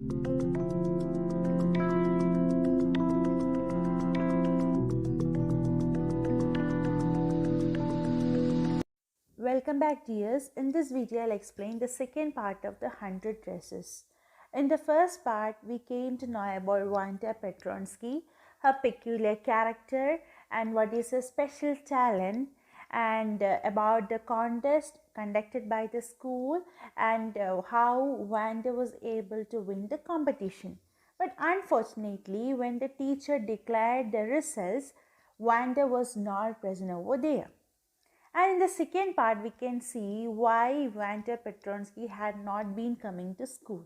Welcome back, dears. In this video, I'll explain the second part of the 100 dresses. In the first part, we came to know about Wanda Petronsky, her peculiar character and what is her special talent, and about the contest conducted by the school and how Wanda was able to win the competition. But unfortunately, when the teacher declared the results, Wanda was not present over there. And in the second part, we can see why Wanda Petronsky had not been coming to school.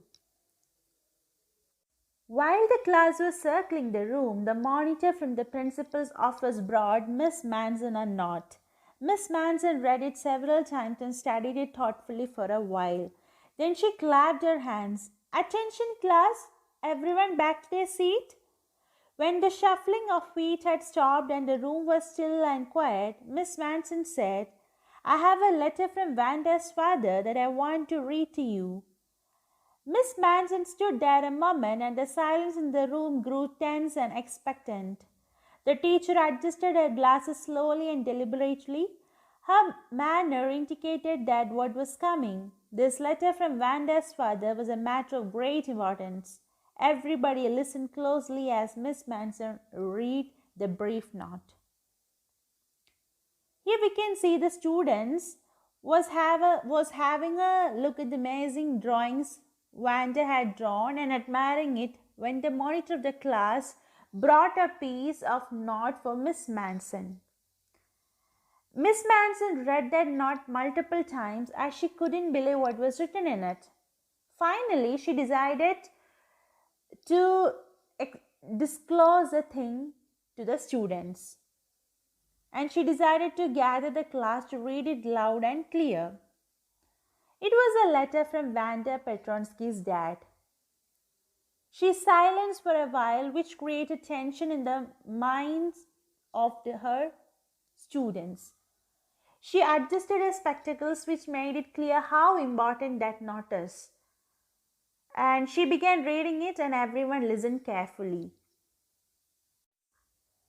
While the class was circling the room, the monitor from the principal's office brought Miss Manson a note. Miss Manson read it several times and studied it thoughtfully for a while. Then she clapped her hands. "Attention, class! Everyone back to their seat!" When the shuffling of feet had stopped and the room was still and quiet, Miss Manson said, "I have a letter from Wanda's father that I want to read to you." Miss Manson stood there a moment and the silence in the room grew tense and expectant. The teacher adjusted her glasses slowly and deliberately. Her manner indicated that what was coming. This letter from Wanda's father was a matter of great importance. Everybody listened closely as Miss Manson read the brief note. Here we can see the students was having a look at the amazing drawings Wanda had drawn and admiring it when the monitor of the class brought a piece of note for Miss Manson. Miss Manson read that note multiple times as she couldn't believe what was written in it. Finally, she decided to disclose the thing to the students. And she decided to gather the class to read it loud and clear. It was a letter from Wanda Petronsky's dad. She silenced for a while, which created tension in the minds of her students. She adjusted her spectacles, which made it clear how important that note is. And she began reading it and everyone listened carefully.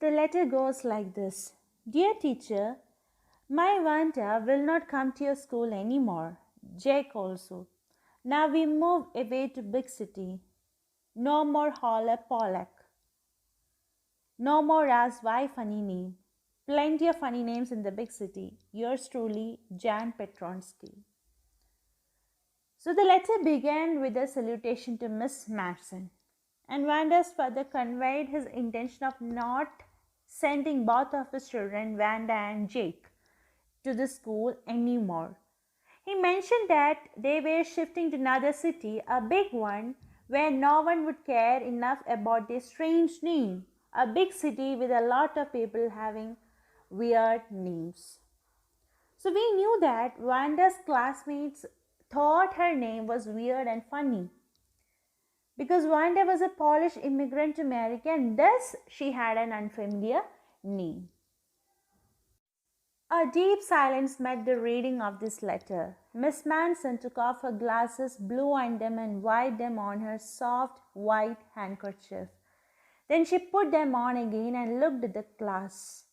The letter goes like this. "Dear teacher, my Wanda will not come to your school anymore. Jake also. Now we move away to big city. No more Holler Pollack. No more Raz Y funny name. Plenty of funny names in the big city. Yours truly, Jan Petronsky." So the letter began with a salutation to Miss Manson, and Wanda's father conveyed his intention of not sending both of his children, Wanda and Jake, to the school anymore. He mentioned that they were shifting to another city, a big one, where no one would care enough about their strange name, a big city with a lot of people having weird names. So we knew that Wanda's classmates thought her name was weird and funny because Wanda was a Polish immigrant to America and thus she had an unfamiliar name. A deep silence met the reading of this letter. Miss Manson took off her glasses, blew on them and wiped them on her soft white handkerchief. Then she put them on again and looked at the class.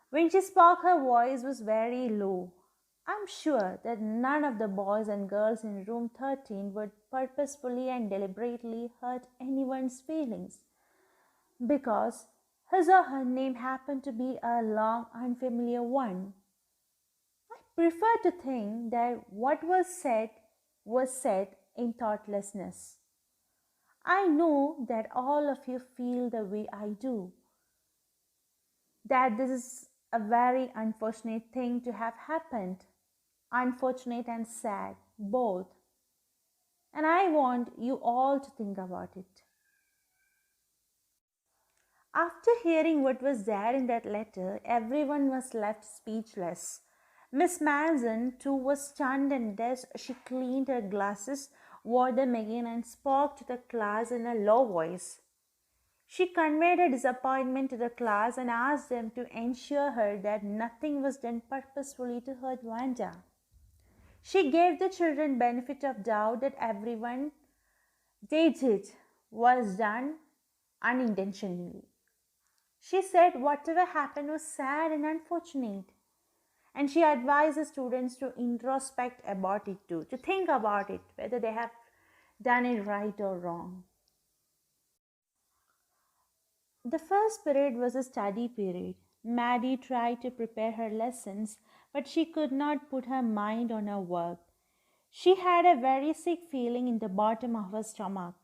When she spoke, her voice was very low. I'm sure that none of the boys and girls in room 13 would purposefully and deliberately hurt anyone's feelings because his or her name happened to be a long, unfamiliar one. I prefer to think that what was said in thoughtlessness. I know that all of you feel the way I do, that this is a very unfortunate thing to have happened. Unfortunate and sad, both. And I want you all to think about it. After hearing what was there in that letter, everyone was left speechless. Miss Manson, too, was stunned, and thus she cleaned her glasses, wore them again, and spoke to the class in a low voice. She conveyed her disappointment to the class and asked them to ensure her that nothing was done purposefully to hurt Wanda. She gave the children benefit of doubt that everyone they did was done unintentionally. She said whatever happened was sad and unfortunate. And she advised the students to introspect about it too, to think about it, whether they have done it right or wrong. The first period was a study period. Maddie tried to prepare her lessons, but she could not put her mind on her work. She had a very sick feeling in the bottom of her stomach.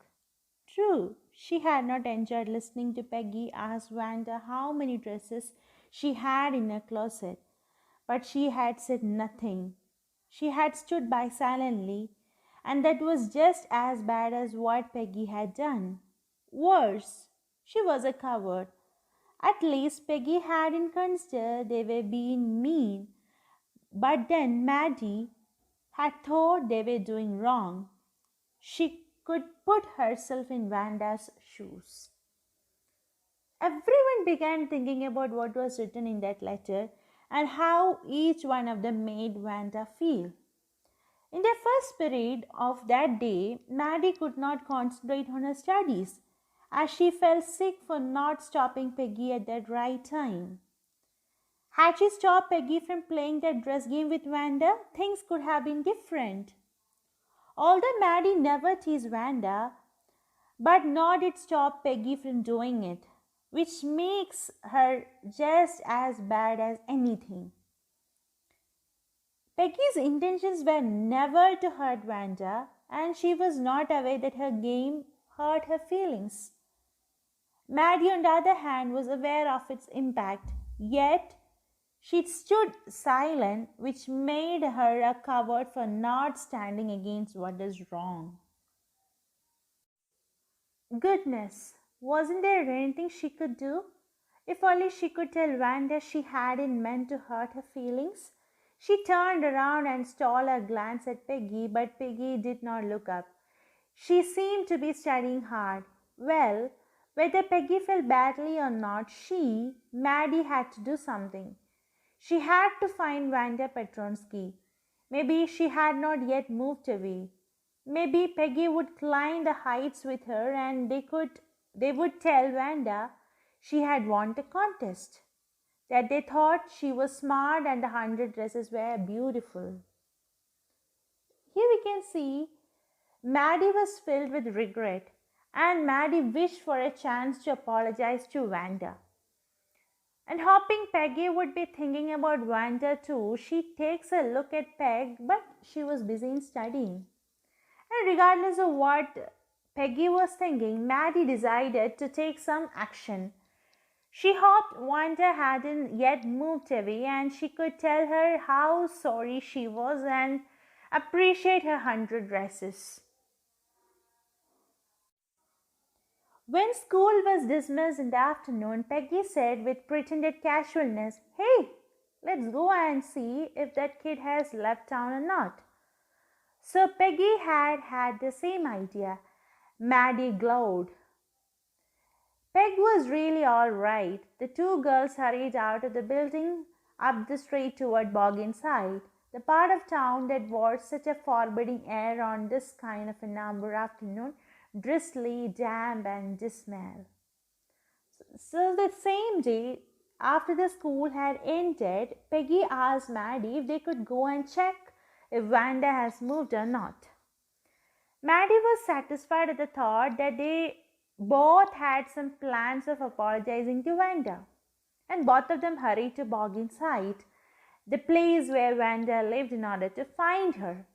True, she had not enjoyed listening to Peggy ask Wanda how many dresses she had in her closet, but she had said nothing. She had stood by silently, and that was just as bad as what Peggy had done. Worse, she was a coward. At least Peggy hadn't considered they were being mean, but then Maddie had thought they were doing wrong. She could put herself in Vanda's shoes. Everyone began thinking about what was written in that letter and how each one of them made Vanda feel. In the first period of that day, Maddie could not concentrate on her studies as she felt sick for not stopping Peggy at that right time. Had she stopped Peggy from playing that dress game with Vanda, things could have been different. Although Maddie never teased Vanda, but nor did stop Peggy from doing it, which makes her just as bad as anything. Peggy's intentions were never to hurt Vanda, and she was not aware that her game hurt her feelings. Maddie, on the other hand, was aware of its impact, yet she stood silent, which made her a coward for not standing against what is wrong. Goodness, wasn't there anything she could do? If only she could tell Wanda she hadn't meant to hurt her feelings. She turned around and stole a glance at Peggy, but Peggy did not look up. She seemed to be studying hard. Well, whether Peggy felt badly or not, Maddie, had to do something. She had to find Wanda Petronsky. Maybe she had not yet moved away. Maybe Peggy would climb the heights with her and they would tell Wanda she had won the contest, that they thought she was smart and the 100 dresses were beautiful. Here we can see Maddie was filled with regret, and Maddie wished for a chance to apologize to Wanda. And hoping Peggy would be thinking about Wanda too, she takes a look at Peg, but she was busy in studying. And regardless of what Peggy was thinking, Maddie decided to take some action. She hoped Wanda hadn't yet moved away and she could tell her how sorry she was and appreciate her 100 dresses. When school was dismissed in the afternoon, Peggy said with pretended casualness, "Hey, let's go and see if that kid has left town or not." So Peggy had the same idea. Maddie glowed. Peg was really all right. The two girls hurried out of the building up the street toward Bogginside, the part of town that wore such a forbidding air on this kind of a November afternoon, drizzly, damp, and dismal. So the same day, after the school had ended, Peggy asked Maddie if they could go and check if Wanda has moved or not. Maddie was satisfied at the thought that they both had some plans of apologizing to Wanda, and both of them hurried to Bogginside, the place where Wanda lived, in order to find her.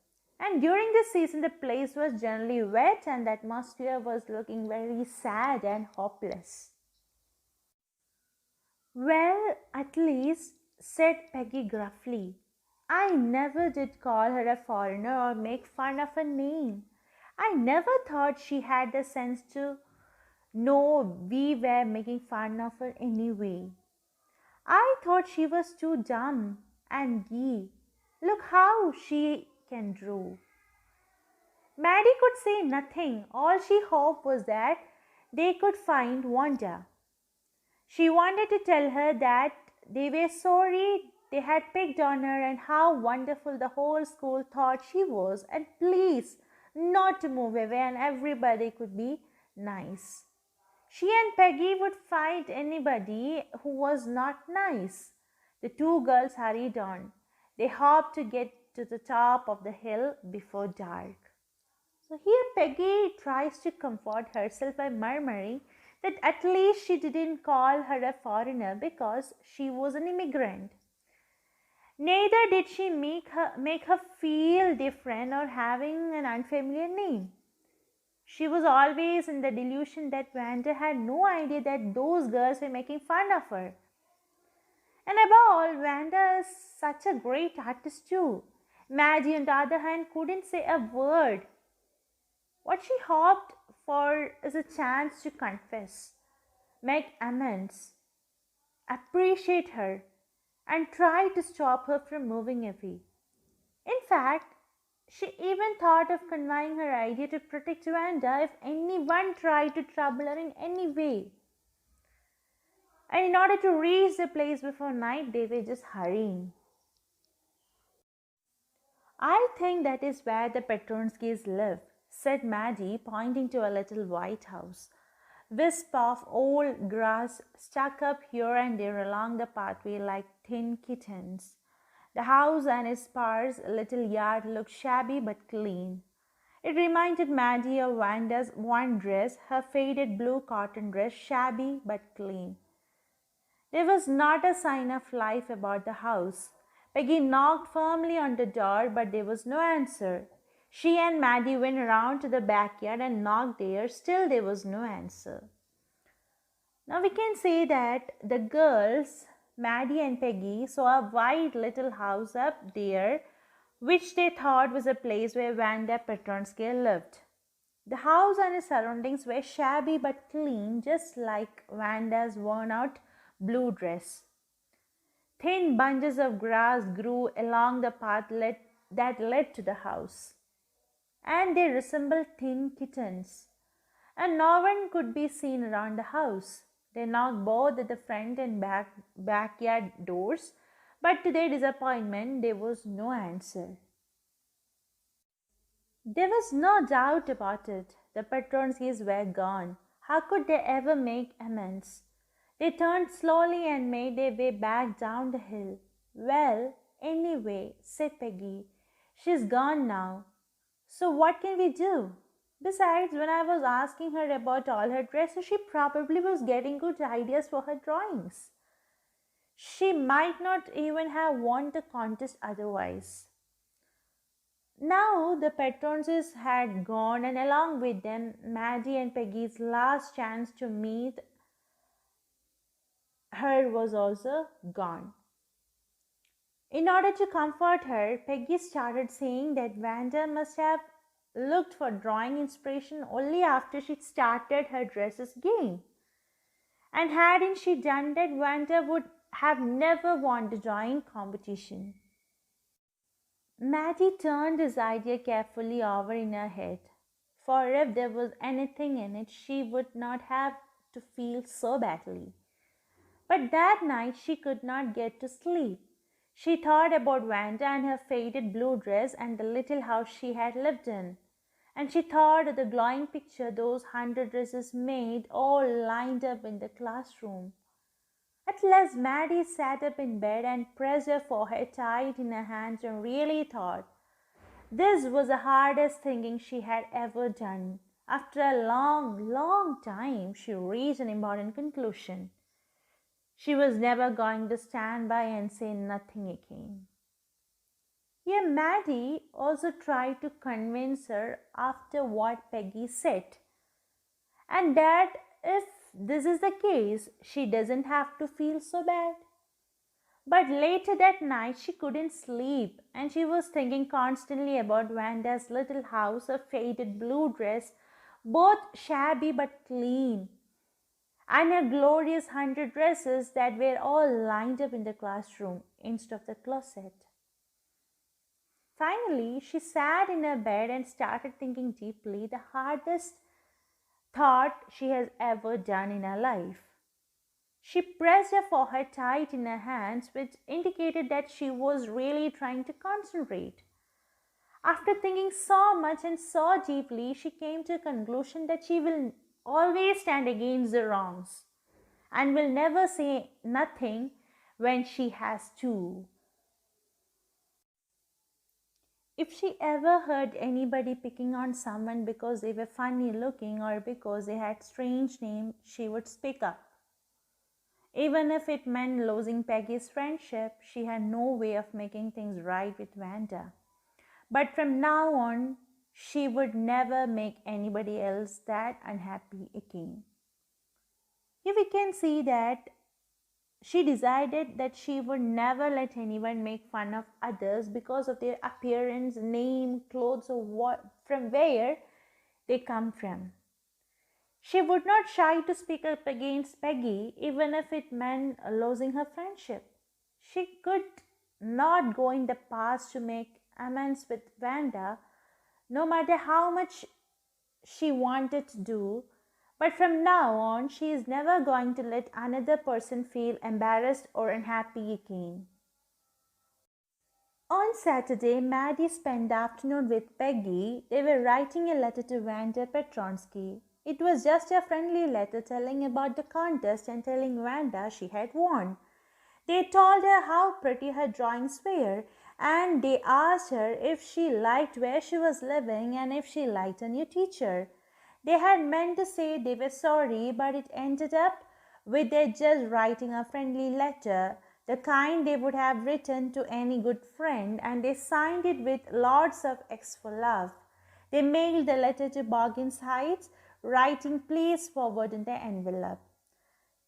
And during this season, the place was generally wet and the atmosphere was looking very sad and hopeless. "Well, at least," said Peggy gruffly, "I never did call her a foreigner or make fun of her name. I never thought she had the sense to know we were making fun of her anyway. I thought she was too dumb and gee. Look how she can draw." Maddie could say nothing. All she hoped was that they could find Wanda. She wanted to tell her that they were sorry they had picked on her and how wonderful the whole school thought she was, and please not to move away, and everybody could be nice. She and Peggy would fight anybody who was not nice. The two girls hurried on. They hoped to get to the top of the hill before dark. So here Peggy tries to comfort herself by murmuring that at least she didn't call her a foreigner because she was an immigrant. Neither did she make her feel different or having an unfamiliar name. She was always in the delusion that Vanda had no idea that those girls were making fun of her. And above all, Vanda is such a great artist too. Maggie, on the other hand, couldn't say a word. What she hoped for is a chance to confess, make amends, appreciate her, and try to stop her from moving away. In fact, she even thought of conveying her idea to protect Wanda if anyone tried to trouble her in any way. And in order to reach the place before night, they were just hurrying. I think that is where the Petronskis live, said Maddie, pointing to a little white house. Wisp of old grass stuck up here and there along the pathway like thin kittens. The house and its sparse little yard looked shabby but clean. It reminded Maddie of Wanda's one dress, her faded blue cotton dress, shabby but clean. There was not a sign of life about the house. Peggy knocked firmly on the door, but there was no answer. She and Maddie went around to the backyard and knocked there. Still, there was no answer. Now we can say that the girls, Maddie and Peggy, saw a white little house up there, which they thought was a place where Wanda Petronsky lived. The house and its surroundings were shabby but clean, just like Wanda's worn-out blue dress. Thin bunches of grass grew along the path that led to the house, and they resembled thin kittens. And no one could be seen around the house. They knocked both at the front and backyard doors, but to their disappointment, there was no answer. There was no doubt about it. The Petronskis were gone. How could they ever make amends? They turned slowly and made their way back down the hill. Well, anyway, said Peggy, she's gone now. So what can we do? Besides, when I was asking her about all her dresses, she probably was getting good ideas for her drawings. She might not even have won the contest otherwise. Now the Petronses had gone, and along with them, Maddie and Peggy's last chance to meet her was also gone. In order to comfort her, Peggy started saying that Wanda must have looked for drawing inspiration only after she started her dresses game. And hadn't she done that, Wanda would have never won the drawing competition. Maddie turned this idea carefully over in her head, for if there was anything in it, she would not have to feel so badly. But that night she could not get to sleep. She thought about Wanda and her faded blue dress and the little house she had lived in. And she thought of the glowing picture those 100 dresses made, all lined up in the classroom. At last Maddie sat up in bed and pressed her forehead tight in her hands and really thought this was the hardest thinking she had ever done. After a long, long time, she reached an important conclusion. She was never going to stand by and say nothing again. Here, Maddie also tried to convince her after what Peggy said, and that if this is the case, she doesn't have to feel so bad. But later that night, she couldn't sleep, and she was thinking constantly about Wanda's little house, her faded blue dress, both shabby but clean, and her glorious 100 dresses that were all lined up in the classroom instead of the closet. Finally, she sat in her bed and started thinking deeply, the hardest thought she has ever done in her life. She pressed her forehead tight in her hands, which indicated that she was really trying to concentrate. After thinking so much and so deeply, she came to a conclusion that she will always stand against the wrongs and will never say nothing when she has to. If she ever heard anybody picking on someone because they were funny looking or because they had strange names, she would speak up. Even if it meant losing Peggy's friendship, she had no way of making things right with Vanda. But from now on, she would never make anybody else that unhappy again. Here we can see that she decided that she would never let anyone make fun of others because of their appearance, name, clothes, or what, from where they come from. She would not shy to speak up against Peggy, even if it meant losing her friendship. She could not go in the past to make amends with Vanda, no matter how much she wanted to do. But from now on, she is never going to let another person feel embarrassed or unhappy again. On Saturday, Maddie spent the afternoon with Peggy. They were writing a letter to Vanda Petronsky. It was just a friendly letter telling about the contest and telling Vanda she had won. They told her how pretty her drawings were, and they asked her if she liked where she was living and if she liked a new teacher. They had meant to say they were sorry, but it ended up with their just writing a friendly letter, the kind they would have written to any good friend, and they signed it with lots of X for love. They mailed the letter to Boggins Heights, writing please forward in the envelope.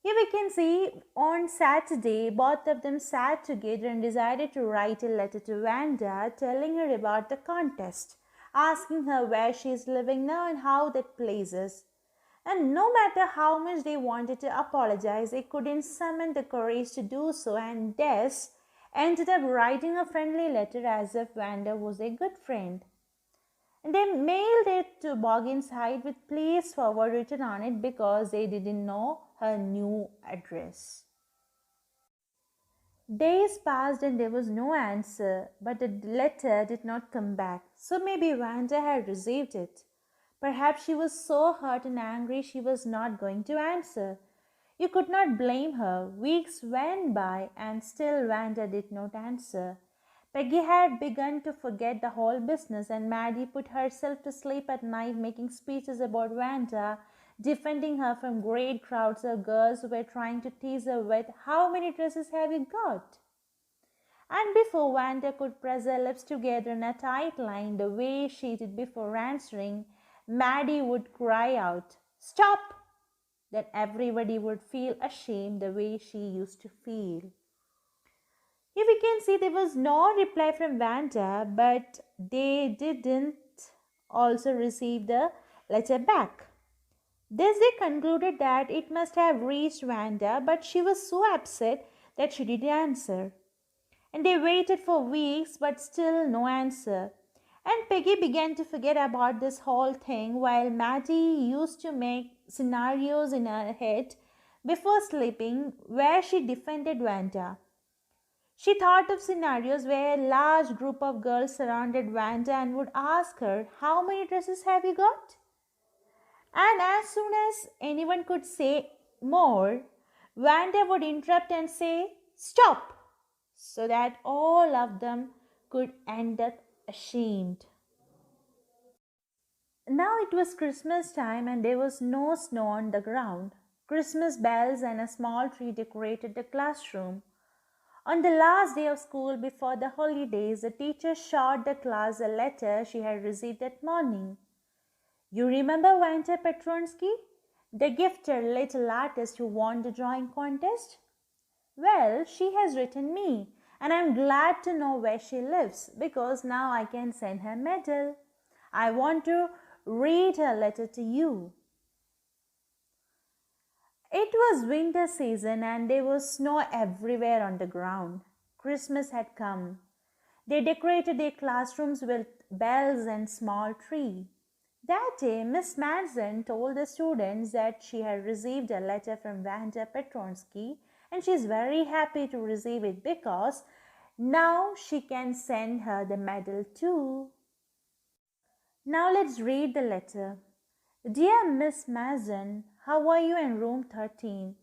Here we can see on Saturday, both of them sat together and decided to write a letter to Vanda telling her about the contest, asking her where she is living now and how that place is. And no matter how much they wanted to apologize, they couldn't summon the courage to do so, and Des ended up writing a friendly letter as if Vanda was a good friend. And they mailed it to Boggins Heights with please forward written on it because they didn't know her new address. Days passed and there was no answer, but the letter did not come back. So maybe Vanda had received it. Perhaps she was so hurt and angry she was not going to answer. You could not blame her. Weeks went by and still Vanda did not answer. Peggy had begun to forget the whole business, and Maddie put herself to sleep at night making speeches about Vanda, defending her from great crowds of girls who were trying to tease her with, "How many dresses have you got?" And before Vanda could press her lips together in a tight line the way she did before answering, Maddie would cry out, "Stop!" Then everybody would feel ashamed the way she used to feel. Here we can see there was no reply from Vanda, but they didn't also receive the letter back. Thus they concluded that it must have reached Vanda, but she was so upset that she didn't answer. And they waited for weeks, but still no answer. And Peggy began to forget about this whole thing while Maddie used to make scenarios in her head before sleeping where she defended Vanda. She thought of scenarios where a large group of girls surrounded Vanda and would ask her, "How many dresses have you got?" And as soon as anyone could say more, Vanda would interrupt and say, "Stop!" so that all of them could end up ashamed. Now it was Christmas time and there was no snow on the ground. Christmas bells and a small tree decorated the classroom. On the last day of school before the holidays, the teacher showed the class a letter she had received that morning. "You remember Vanta Petronsky, the gifted little artist who won the drawing contest? Well, she has written me, and I'm glad to know where she lives because now I can send her medal. I want to read her letter to you." It was winter season and there was snow everywhere on the ground. Christmas had come. They decorated their classrooms with bells and small tree. That day, Miss Madsen told the students that she had received a letter from Vanda Petronsky and she is very happy to receive it because now she can send her the medal too. Now let's read the letter. Dear Miss Mason, how are you in room 13?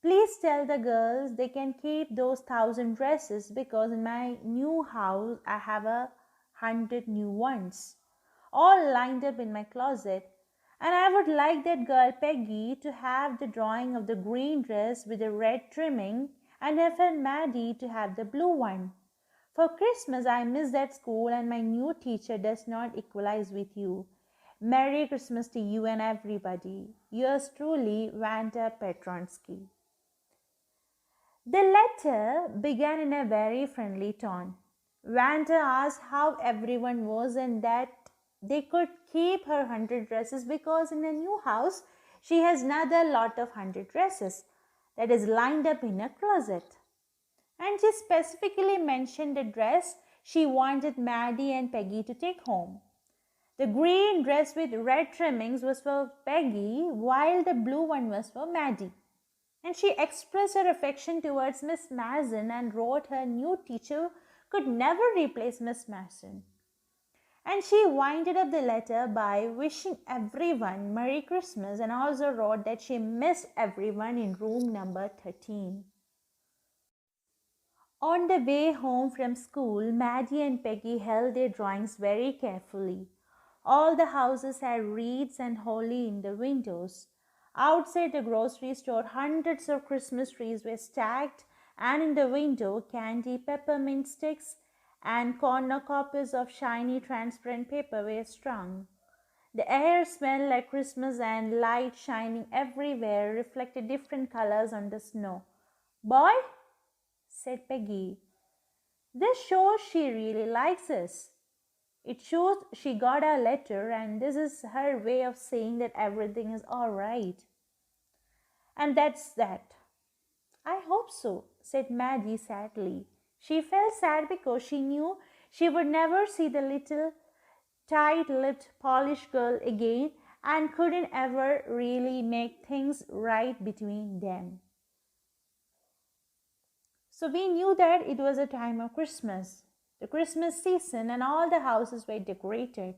Please tell the girls they can keep those 1,000 dresses because in my new house I have 100 new ones, all lined up in my closet. And I would like that girl Peggy to have the drawing of the green dress with the red trimming, and her friend Maddie to have the blue one. For Christmas, I miss that school, and my new teacher does not equalize with you. Merry Christmas to you and everybody. Yours truly, Vanda Petronsky. The letter began in a very friendly tone. Vanda asked how everyone was and that they could keep her 100 dresses because in a new house she has another lot of 100 dresses that is lined up in a closet. And she specifically mentioned the dress she wanted Maddie and Peggy to take home. The green dress with red trimmings was for Peggy, while the blue one was for Maddie. And she expressed her affection towards Miss Mason and wrote her new teacher could never replace Miss Mason. And she winded up the letter by wishing everyone Merry Christmas and also wrote that she missed everyone in room number 13. On the way home from school, Maddie and Peggy held their drawings very carefully. All the houses had wreaths and holly in the windows. Outside the grocery store, hundreds of Christmas trees were stacked, and in the window, candy peppermint sticks and cornucopias of shiny transparent paper were strung. The air smelled like Christmas, and light shining everywhere reflected different colors on the snow. Boy, said Peggy, this shows she really likes us. It shows she got our letter, and this is her way of saying that everything is all right. And that's that. I hope so, said Maddie sadly. She felt sad because she knew she would never see the little tight-lipped Polish girl again and couldn't ever really make things right between them. So we knew that it was a time of Christmas, the Christmas season, and all the houses were decorated.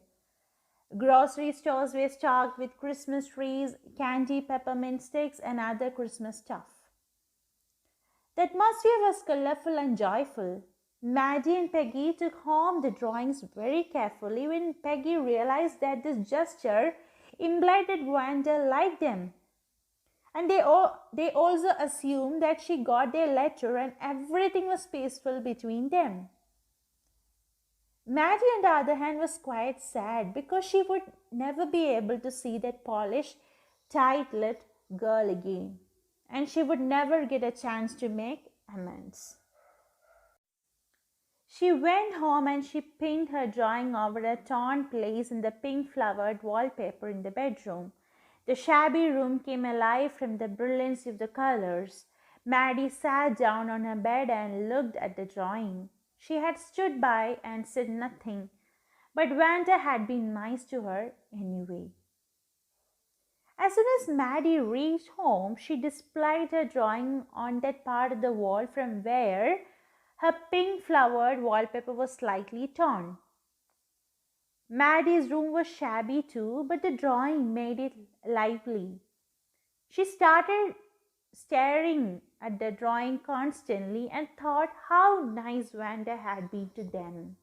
Grocery stores were stocked with Christmas trees, candy, peppermint sticks, and other Christmas stuff. The atmosphere was colorful and joyful. Maddie and Peggy took home the drawings very carefully when Peggy realized that this gesture implied that Wanda liked them. And they also assumed that she got their letter and everything was peaceful between them. Maddie, on the other hand, was quite sad because she would never be able to see that polished, tight-lipped girl again, and she would never get a chance to make amends. She went home and she pinned her drawing over a torn place in the pink-flowered wallpaper in the bedroom. The shabby room came alive from the brilliancy of the colors. Maddie sat down on her bed and looked at the drawing. She had stood by and said nothing, but Vanda had been nice to her anyway. As soon as Maddie reached home, she displayed her drawing on that part of the wall from where her pink-flowered wallpaper was slightly torn. Maddie's room was shabby too, but the drawing made it lively. She started staring at the drawing constantly and thought how nice Vanda had been to them.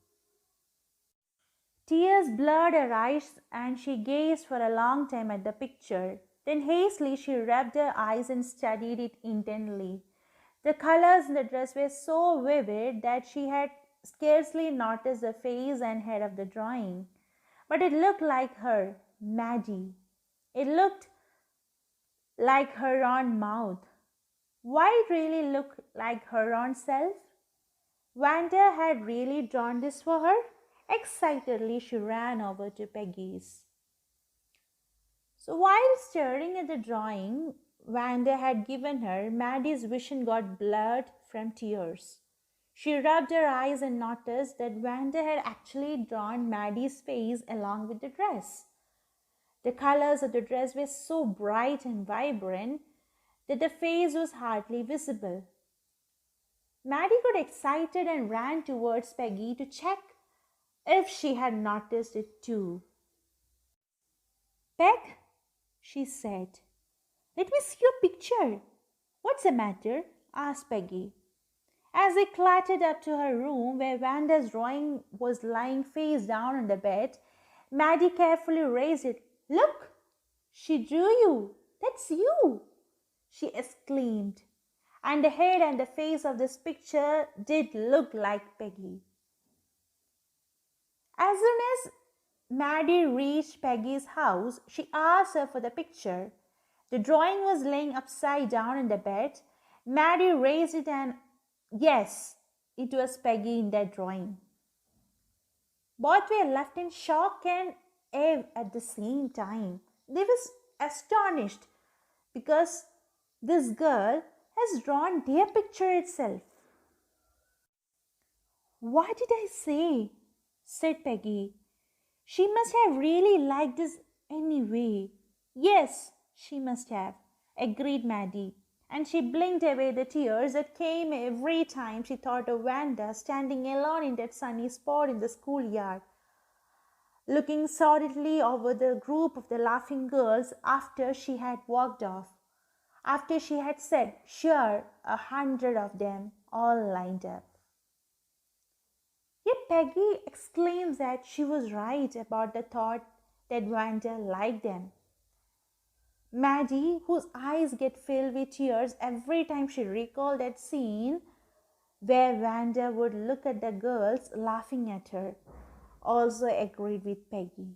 Tears blurred her eyes and she gazed for a long time at the picture. Then hastily she rubbed her eyes and studied it intently. The colors in the dress were so vivid that she had scarcely noticed the face and head of the drawing. But it looked like her, Maddie. It looked like her own mouth. Why it really looked like her own self? Vanda had really drawn this for her? Excitedly, she ran over to Peggy's. So while staring at the drawing Vanda had given her, Maddie's vision got blurred from tears. She rubbed her eyes and noticed that Vanda had actually drawn Maddie's face along with the dress. The colors of the dress were so bright and vibrant that the face was hardly visible. Maddie got excited and ran towards Peggy to check if she had noticed it too. Peg, she said, let me see your picture. What's the matter? Asked Peggy. As they clattered up to her room where Vanda's drawing was lying face down on the bed, Maddie carefully raised it. Look, she drew you. That's you, she exclaimed. And the head and the face of this picture did look like Peggy. As soon as Maddie reached Peggy's house, she asked her for the picture. The drawing was laying upside down in the bed. Maddie raised it and yes, it was Peggy in that drawing. Both were left in shock and awe at the same time. They were astonished because this girl has drawn their picture itself. What did I say? Said Peggy. She must have really liked this anyway. Yes, she must have, agreed Maddie, and she blinked away the tears that came every time she thought of Vanda standing alone in that sunny spot in the schoolyard, looking sorrowfully over the group of the laughing girls after she had walked off, after she had said, sure, 100 of them all lined up. Yet Peggy exclaims that she was right about the thought that Vanda liked them. Maddie, whose eyes get filled with tears every time she recalled that scene where Vanda would look at the girls laughing at her, also agreed with Peggy.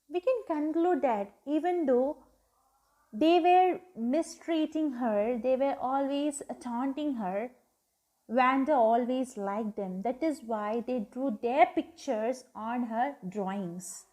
We can conclude that even though they were mistreating her, they were always taunting her, Vanda always liked them. That is why they drew their pictures on her drawings.